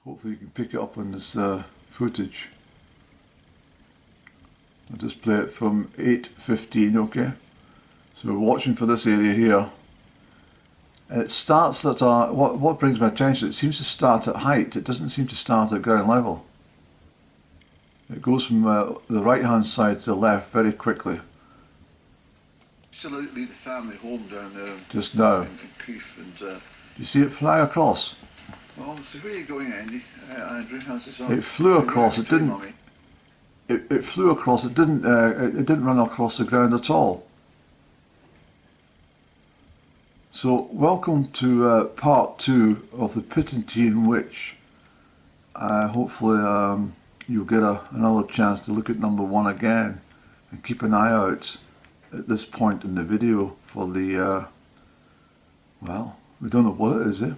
Hopefully you can pick it up on this footage. I'll just play it from 8:15, okay? So we're watching for this area here. And it starts at, what brings my attention, it seems to start at height, it doesn't seem to start at ground level. It goes from the right hand side to the left very quickly. Absolutely the family home down there. Just now. In Crieff, and do you see it fly across? Well, so where are you going, Andy? Andrew, how's this on? It flew across, it didn't. It flew across, it didn't run across the ground at all. So, welcome to part 2 of the Pittentian Witch. Hopefully you'll get another chance to look at number 1 again, and keep an eye out at this point in the video for the, well, we don't know what it is, eh?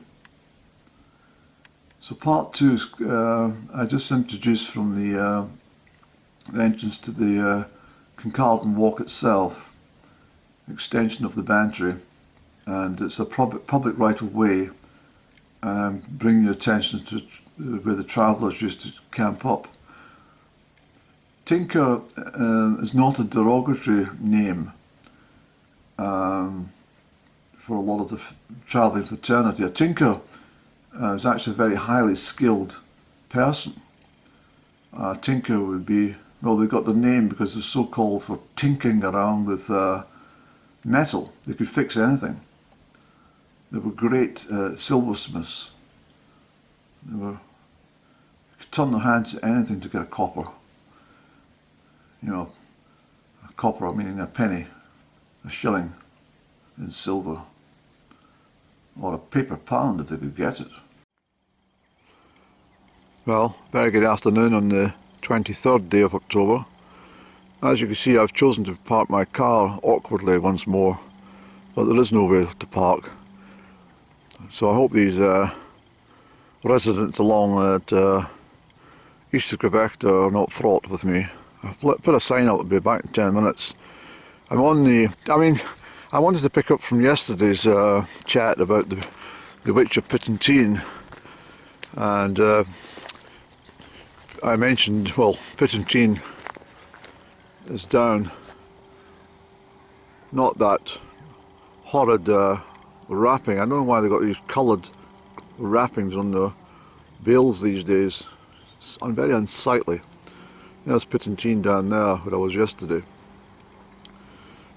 So part 2 is, I just introduced from the entrance to the Kincardine Walk itself, extension of the Bantry, and it's a public right of way, and I'm bringing your attention to where the travellers used to camp up. Tinker is not a derogatory name for a lot of the travelling fraternity. A tinker is actually a very highly skilled person. A tinker would be, well, they got the name because they're so called for tinkering around with metal. They could fix anything. They were great silversmiths. They could turn their hands to anything to get a copper. You know, a copper meaning a penny, a shilling in silver, or a paper pound if they could get it. Well, very good afternoon on the 23rd day of October. As you can see, I've chosen to park my car awkwardly once more, but there is nowhere to park. So I hope these residents along at East of Crieff are not fraught with me. I've put a sign up, I'll be back in 10 minutes. I'm on the, I wanted to pick up from yesterday's chat about the Witch of Pittentian, and I mentioned, well, Pittentian is down, not that horrid wrapping. I don't know why they got these coloured wrappings on the veils these days. It's very unsightly. There's Pittentian down there where I was yesterday.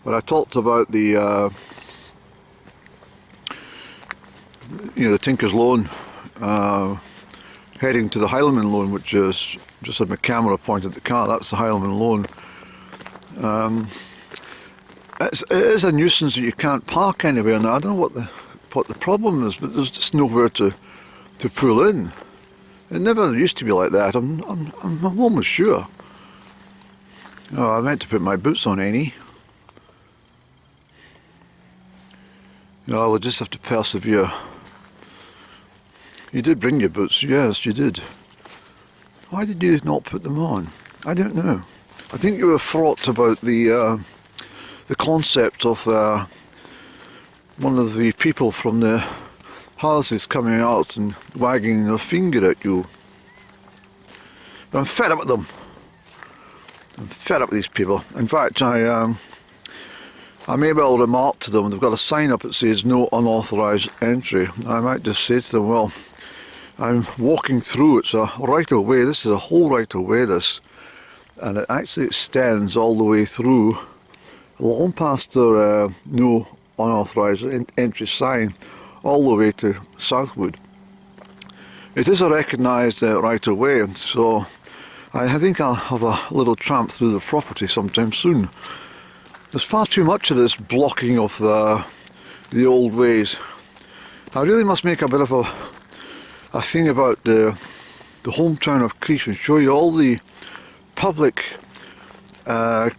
But I talked about the the Tinker's Loan, heading to the Higlandman Loan, which is, just had my camera pointed at the car, that's the Higlandman Loan. It is a nuisance that you can't park anywhere now. I don't know what the problem is, but there's just nowhere to pull in. It never used to be like that. I'm almost sure. Oh, I meant to put my boots on, Annie. No, I will just have to persevere. You did bring your boots, yes, you did. Why did you not put them on? I don't know. I think you were fraught about the concept of one of the people from the houses coming out and wagging their finger at you. But I'm fed up with them. I'm fed up with these people. In fact, I may well remark to them, they've got a sign up that says no unauthorised entry. I might just say to them, well, I'm walking through, it's a right of way, this is a whole right of way, this, and it actually extends all the way through, long past their no unauthorised entry sign, all the way to Southwood. It is a recognised right of way, so I think I'll have a little tramp through the property sometime soon. There's far too much of this blocking of the old ways. I really must make a bit of a thing about the hometown of Crieff and show you all the public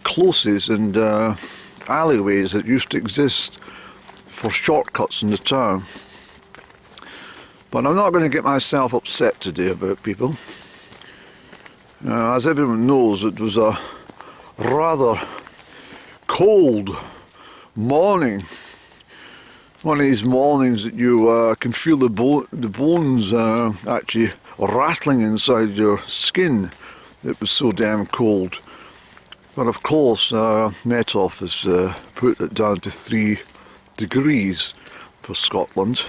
closes and alleyways that used to exist for shortcuts in the town. But I'm not going to get myself upset today about people. As everyone knows, it was a rather cold morning one of these mornings that you can feel the bones actually rattling inside your skin. It was so damn cold. But of course, Met Office put it down to 3 degrees for Scotland.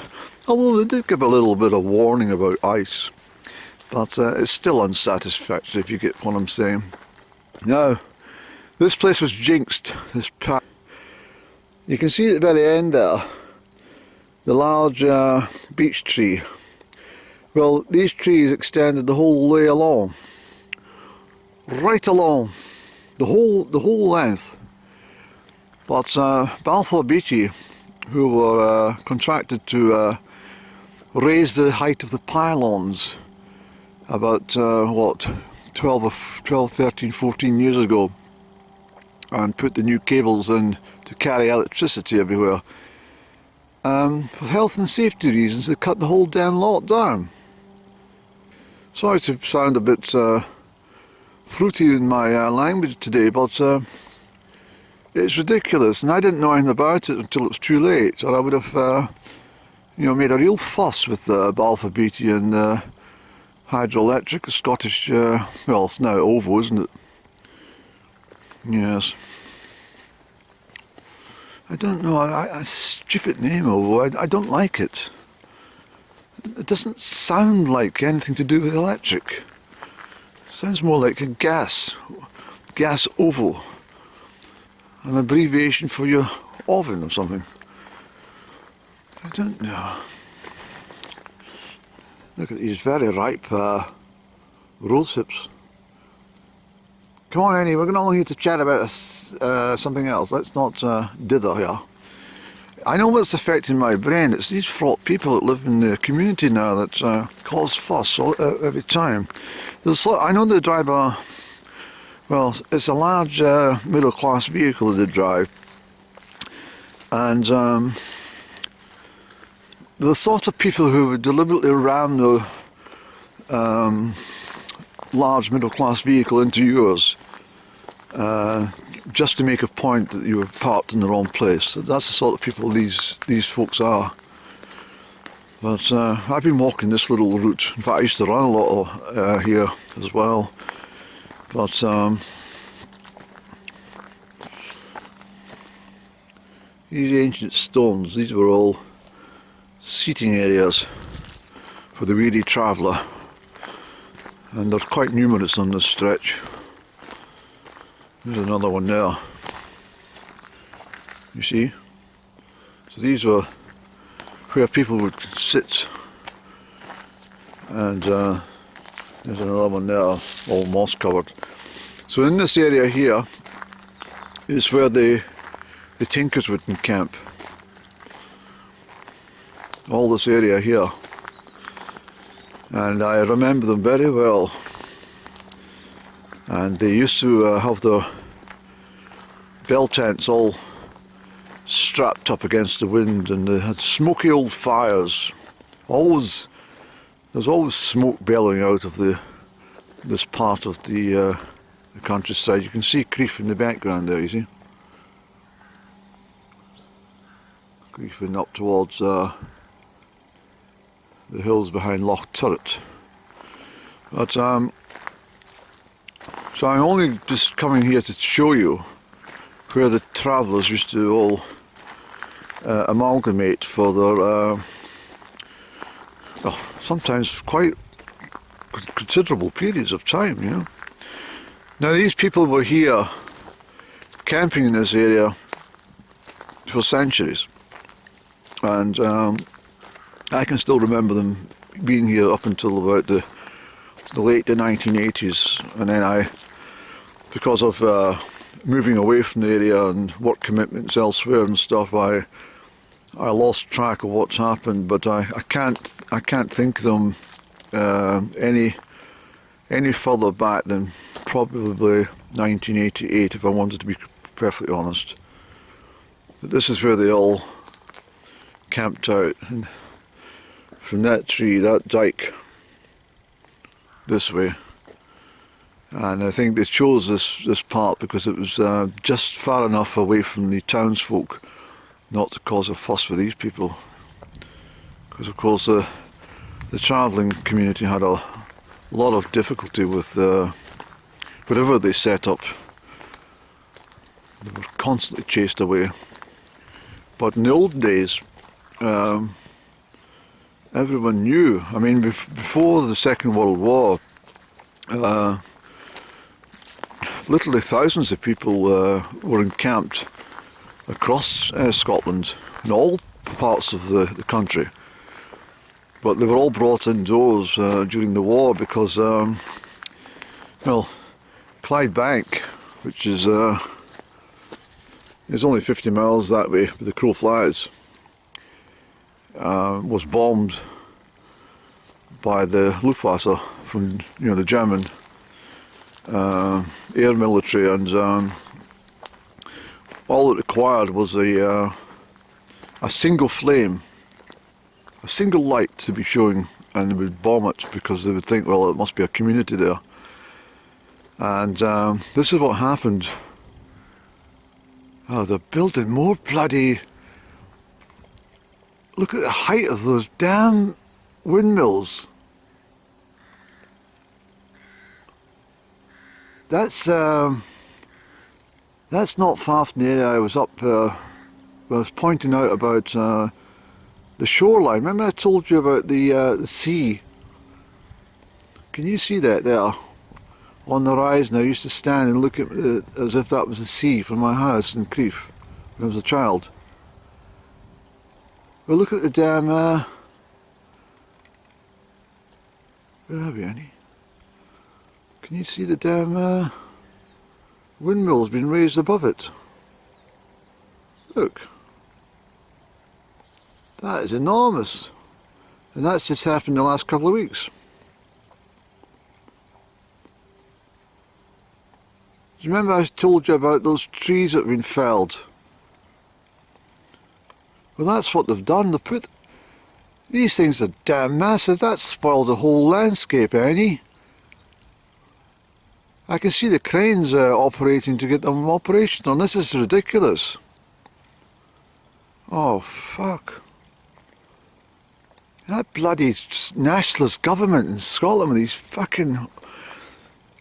Although they did give a little bit of warning about ice. But it's still unsatisfactory, if you get what I'm saying. Now, this place was jinxed. You can see at the very end there, the large beech tree. Well, these trees extended the whole way along. Right along. The whole length. But Balfour Beatty, who were contracted to raise the height of the pylons about, 12, 13, 14 years ago, and put the new cables in to carry electricity everywhere. For health and safety reasons, they cut the whole damn lot down. Sorry to sound a bit fruity in my language today, but it's ridiculous, and I didn't know anything about it until it was too late, or I would have made a real fuss with Balfour Beatty and Hydroelectric, a Scottish, well, it's now OVO, isn't it? Yes. I don't know, a stupid name, OVO, I don't like it. It doesn't sound like anything to do with electric. It sounds more like a gas OVO. An abbreviation for your oven or something. I don't know. Look at these very ripe rose hips. Come on, Annie, we're going along here to chat about something else. Let's not dither here. I know what's affecting my brain. It's these fraught people that live in the community now that cause fuss every time. I know they drive well, it's a large middle class vehicle that they drive. And the sort of people who would deliberately ram the large middle class vehicle into yours just to make a point that you were parked in the wrong place. That's the sort of people these folks are. But I've been walking this little route. In fact, I used to run a lot here as well. But these ancient stones, these were all seating areas for the weary traveller, and they're quite numerous on this stretch. There's another one there, you see. So these were where people would sit, and there's another one there, all moss covered. So in this area here is where the tinkers would encamp. All this area here, and I remember them very well. And they used to have their bell tents all strapped up against the wind, and they had smoky old fires. There's always smoke bellowing out of this part of the countryside. You can see Crieff in the background there, you see. Crieff up towards the hills behind Loch Turret. But so I'm only just coming here to show you where the travellers used to all amalgamate for their sometimes quite considerable periods of time, you know. Now these people were here camping in this area for centuries, and I can still remember them being here up until about the late 1980s, and then because of moving away from the area and work commitments elsewhere and stuff, I lost track of what's happened. But I can't think of them any further back than probably 1988, if I wanted to be perfectly honest. But this is where they all camped out, and from that tree, that dike, this way. And I think they chose this part because it was just far enough away from the townsfolk not to cause a fuss with these people, because of course the travelling community had a lot of difficulty with whatever they set up. They were constantly chased away. But in the old days, everyone knew. I mean, before the Second World War, literally thousands of people were encamped across Scotland, in all parts of the country. But they were all brought indoors during the war because, well, Clydebank, which is only 50 miles that way with the crow flies, was bombed by the Luftwaffe from the German air military, and all it required was a single flame, a single light to be showing, and they would bomb it because they would think, well, it must be a community there. And this is what happened. Oh, they're building more bloody... Look at the height of those damn windmills. That's not far from the area I was up I was pointing out about the shoreline. Remember I told you about the sea? Can you see that there? On the horizon, I used to stand and look at it as if that was the sea from my house in Crieff when I was a child. Well, look at the damn... where are we, Annie? Can you see the damn windmills being raised above it? Look. That is enormous. And that's just happened in the last couple of weeks. Do you remember I told you about those trees that have been felled? Well, that's what they've done. They've put... These things are damn massive. That's spoiled the whole landscape, Annie. I can see the cranes operating to get them operational, and this is ridiculous. Oh, fuck. That bloody nationalist government in Scotland with these fucking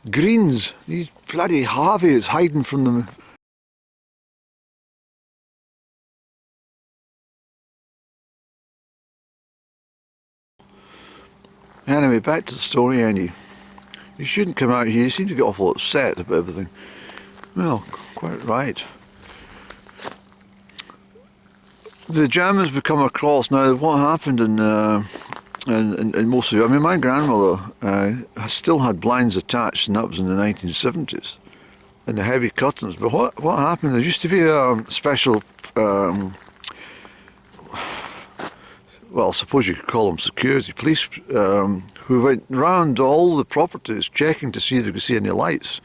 Greens, these bloody Harveys hiding from them. Anyway, back to the story, Annie. You shouldn't come out here. You seem to get awful upset about everything. Well, quite right. The Germans would come across. Now, what happened in most of it, I mean, my grandmother still had blinds attached, and that was in the 1970s, and the heavy curtains. But what happened, there used to be a special, well, I suppose you could call them security police, who went round all the properties checking to see if they could see any lights.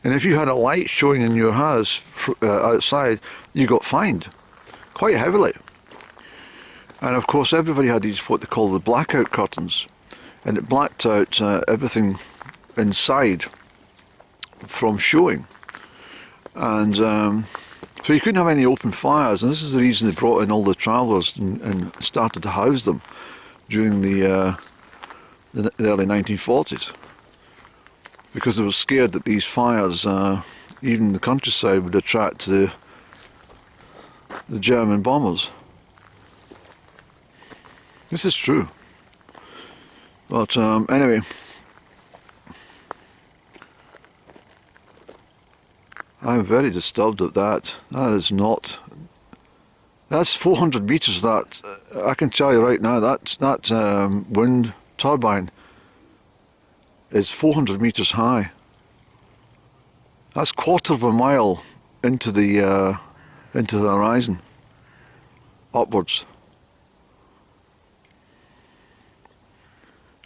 And if you had a light showing in your house outside, you got fined quite heavily. And of course everybody had these what they call the blackout curtains, and it blacked out everything inside from showing. And so you couldn't have any open fires, and this is the reason they brought in all the travellers and started to house them during the early 1940s, because they were scared that these fires, even in the countryside, would attract the German bombers. This is true. But anyway, I'm very disturbed at that. That is not... That's 400 metres. That I can tell you right now. That wind turbine is 400 metres high. That's quarter of a mile into the horizon, upwards.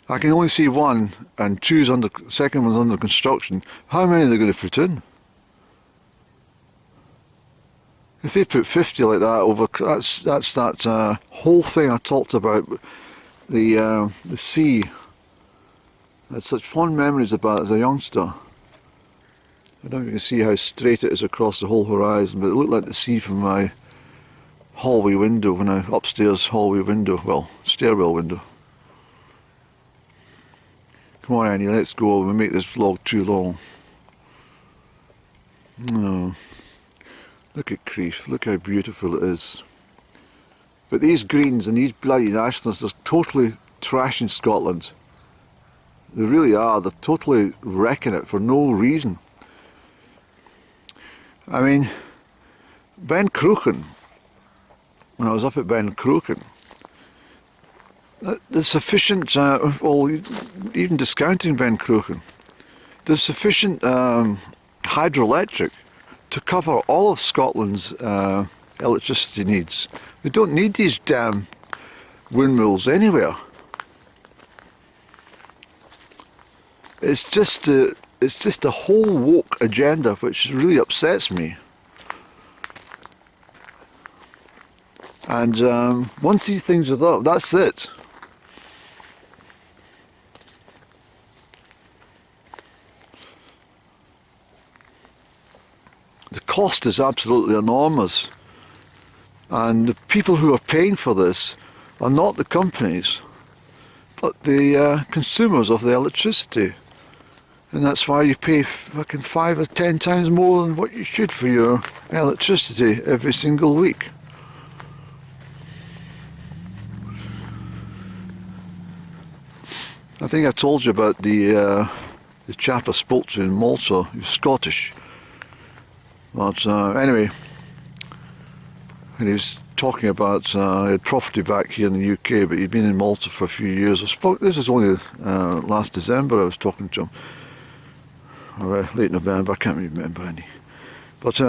I can only see one, and second one's under construction. How many are they going to put in? If they put 50 like that over, that's that whole thing I talked about, the sea. I had such fond memories about it as a youngster. I don't know if you can see how straight it is across the whole horizon, but it looked like the sea from my hallway window, upstairs hallway window, well, stairwell window. Come on, Annie, let's go. We'll make this vlog too long. No. Look at Crieff, look how beautiful it is. But these Greens and these bloody nationalists are totally trashing Scotland. They really are. They're totally wrecking it for no reason. I mean, Ben Crochan, when I was up at Ben Crochan, there's sufficient, well, even discounting Ben Crochan, there's sufficient hydroelectric to cover all of Scotland's electricity needs. We don't need these damn windmills anywhere. It's just the whole woke agenda which really upsets me. And once these things are done, that's it. The cost is absolutely enormous. And the people who are paying for this are not the companies, but the consumers of the electricity. And that's why you pay fucking 5 or 10 times more than what you should for your electricity every single week. I think I told you about the chap I spoke to in Malta, he was Scottish. But anyway, and he was talking about he had property back here in the UK, but he'd been in Malta for a few years. This is only last December I was talking to him, or late November, I can't remember any. But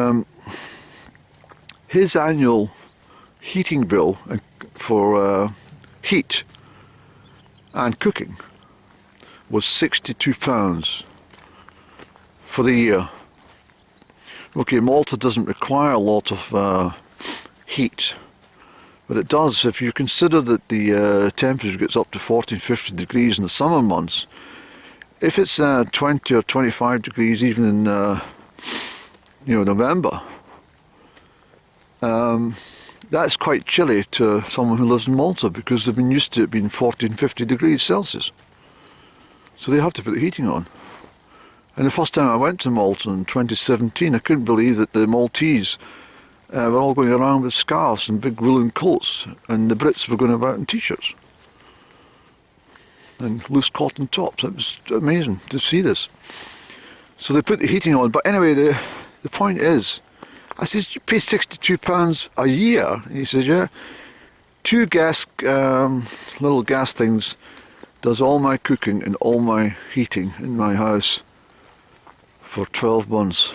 his annual heating bill for heat and cooking was £62 for the year. Okay, Malta doesn't require a lot of heat, but it does if you consider that the temperature gets up to 40 and 50 degrees in the summer months. If it's 20 or 25 degrees even in November, that's quite chilly to someone who lives in Malta, because they've been used to it being 40 and 50 degrees Celsius. So they have to put the heating on. And the first time I went to Malta in 2017, I couldn't believe that the Maltese were all going around with scarves and big woolen coats, and the Brits were going about in t-shirts and loose cotton tops. It was amazing to see this. So they put the heating on. But anyway, the point is, I said, you pay £62 a year? And he says, yeah. 2 gas, little gas things, does all my cooking and all my heating in my house for 12 months.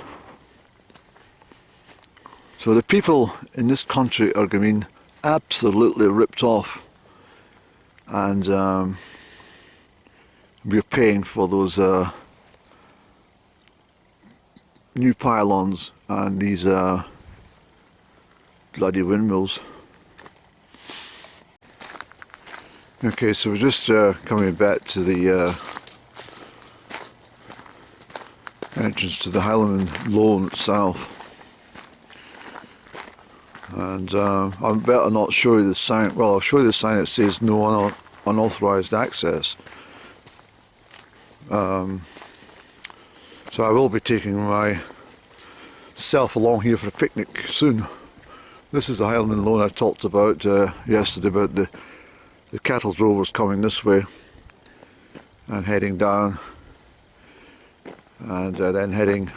So the people in this country are being absolutely ripped off, and we're paying for those new pylons and these bloody windmills. Okay, so we're just coming back to the entrance to the Higlandman Loan itself, and I better not show you the sign. Well, I'll show you the sign that says no unauthorised access. So I will be taking myself along here for a picnic soon. This is the Higlandman Loan I talked about yesterday, about the cattle drovers coming this way and heading down, and then heading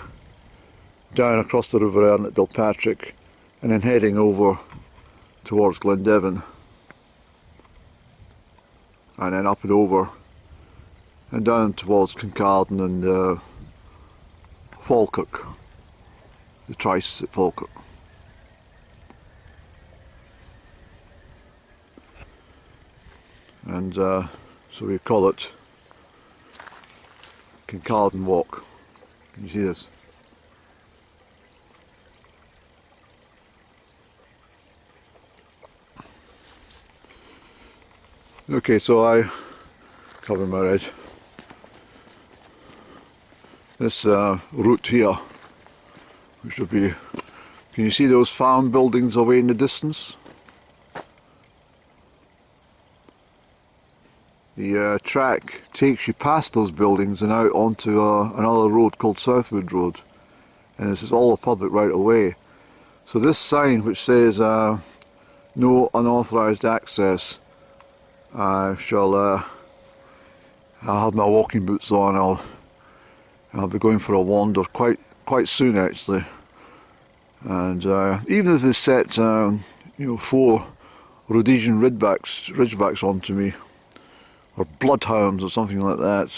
down across the River Erne at Dilpatrick, and then heading over towards Glendevon, and then up and over and down towards Kincardine and Falkirk, the Trice at Falkirk. And so we call it Kincardine Walk. Can you see this? Okay, so I cover my red. This route here, which will be, can you see those farm buildings away in the distance? the track takes you past those buildings and out onto another road called Southwood Road, and this is all a public right of way. So this sign which says no unauthorised access, I'll have my walking boots on. I'll be going for a wander quite soon actually, and even if they set 4 Rhodesian ridgebacks onto me, or bloodhounds or something like that,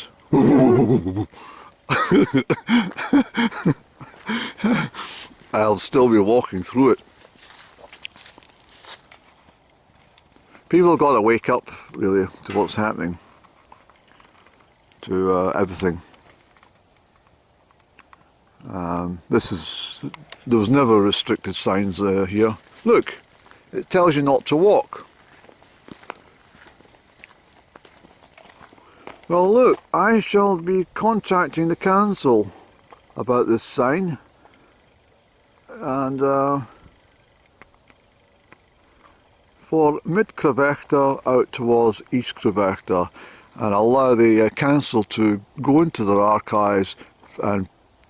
I'll still be walking through it. People have got to wake up really to what's happening, to everything. There was never restricted signs here. Look, it tells you not to walk. Well look, I shall be contacting the council about this sign, and for mid-Crieff out towards East Crieff, and I'll allow the council to go into their archives and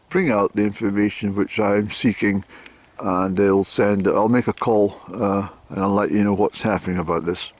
bring out the information which I'm seeking, and I'll make a call and I'll let you know what's happening about this.